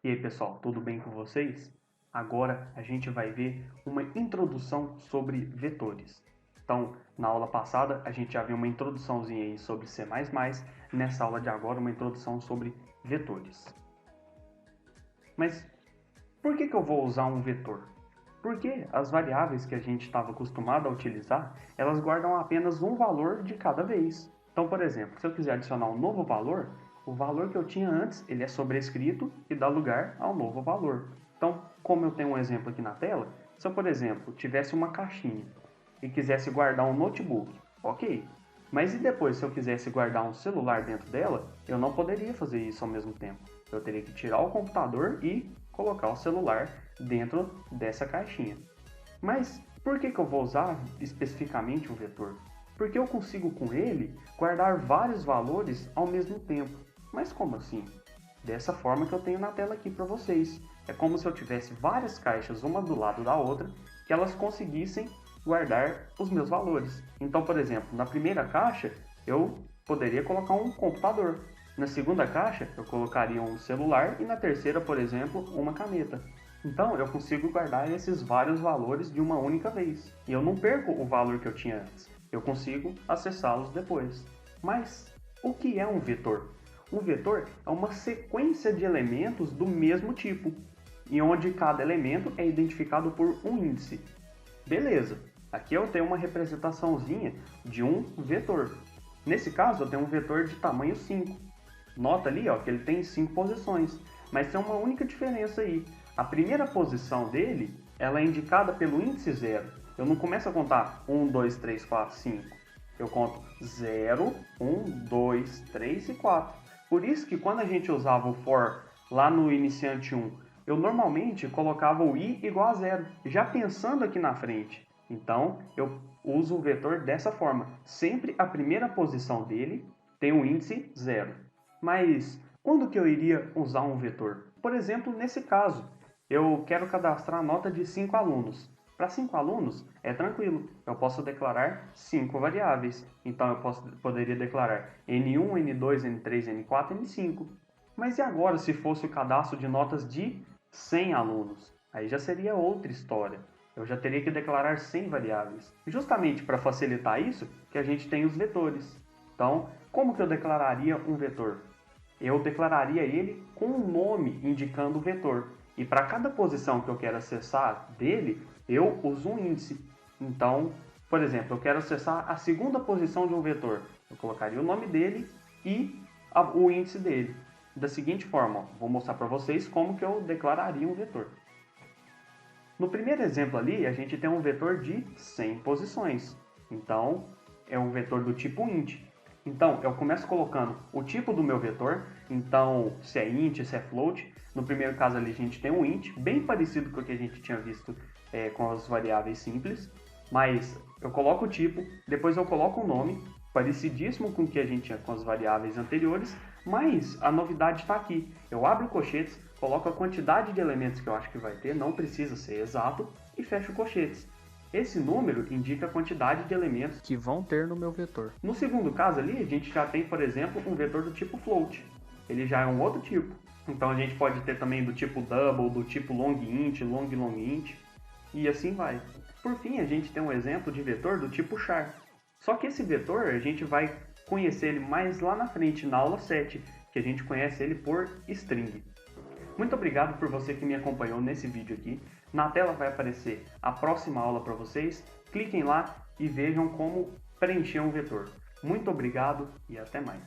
E aí pessoal, tudo bem com vocês? Agora a gente vai ver uma introdução sobre vetores. Então, na aula passada a gente já viu uma introduçãozinha aí sobre C++, nessa aula de agora uma introdução sobre vetores. Mas por que eu vou usar um vetor? Porque as variáveis que a gente estava acostumado a utilizar, elas guardam apenas um valor de cada vez. Então, por exemplo, se eu quiser adicionar um novo valor, o valor que eu tinha antes, ele é sobrescrito e dá lugar ao novo valor. Então, como eu tenho um exemplo aqui na tela, se eu, por exemplo, tivesse uma caixinha e quisesse guardar um notebook, ok. Mas e depois, se eu quisesse guardar um celular dentro dela, eu não poderia fazer isso ao mesmo tempo. Eu teria que tirar o computador e colocar o celular dentro dessa caixinha. Mas por que eu vou usar especificamente um vetor? Porque eu consigo com ele guardar vários valores ao mesmo tempo. Mas como assim? Dessa forma que eu tenho na tela aqui para vocês. É como se eu tivesse várias caixas uma do lado da outra que elas conseguissem guardar os meus valores. Então, por exemplo, na primeira caixa eu poderia colocar um computador. Na segunda caixa eu colocaria um celular e na terceira, por exemplo, uma caneta. Então eu consigo guardar esses vários valores de uma única vez. E eu não perco o valor que eu tinha antes. Eu consigo acessá-los depois. Mas o que é um vetor? Um vetor é uma sequência de elementos do mesmo tipo, e onde cada elemento é identificado por um índice. Beleza, aqui eu tenho uma representaçãozinha de um vetor. Nesse caso eu tenho um vetor de tamanho 5. Nota ali ó, que ele tem 5 posições, mas tem uma única diferença aí. A primeira posição dele ela é indicada pelo índice 0. Eu não começo a contar 1, 2, 3, 4, 5. Eu conto 0, 1, 2, 3 e 4. Por isso que quando a gente usava o for lá no iniciante 1, eu normalmente colocava o i igual a 0, já pensando aqui na frente. Então, eu uso o vetor dessa forma. Sempre a primeira posição dele tem o índice 0. Mas quando que eu iria usar um vetor? Por exemplo, nesse caso, eu quero cadastrar a nota de 5 alunos. Para 5 alunos, é tranquilo, eu posso declarar 5 variáveis. Então, poderia declarar N1, N2, N3, N4, N5. Mas e agora se fosse o cadastro de notas de 100 alunos? Aí já seria outra história. Eu já teria que declarar 100 variáveis. Justamente para facilitar isso, que a gente tem os vetores. Então, como que eu declararia um vetor? Eu declararia ele com um nome indicando o vetor. E para cada posição que eu quero acessar dele, eu uso um índice. Então, por exemplo, eu quero acessar a segunda posição de um vetor. Eu colocaria o nome dele e o índice dele. Da seguinte forma, vou mostrar para vocês como que eu declararia um vetor. No primeiro exemplo ali, a gente tem um vetor de 100 posições. Então, é um vetor do tipo int. Então, eu começo colocando o tipo do meu vetor. Então, se é int, se é float. No primeiro caso ali, a gente tem um int, bem parecido com o que a gente tinha visto com as variáveis simples. Mas eu coloco o tipo, depois eu coloco o nome, parecidíssimo com o que a gente tinha com as variáveis anteriores. Mas a novidade está aqui. Eu abro colchetes, coloco a quantidade de elementos que eu acho que vai ter, não precisa ser exato, e fecho colchetes. Esse número indica a quantidade de elementos que vão ter no meu vetor. No segundo caso ali, a gente já tem, por exemplo, um vetor do tipo float. Ele já é um outro tipo. Então a gente pode ter também do tipo double, do tipo long int, e assim vai. Por fim, a gente tem um exemplo de vetor do tipo char. Só que esse vetor a gente vai conhecer ele mais lá na frente, na aula 7, que a gente conhece ele por string. Muito obrigado por você que me acompanhou nesse vídeo aqui. Na tela vai aparecer a próxima aula para vocês. Cliquem lá e vejam como preencher um vetor. Muito obrigado e até mais.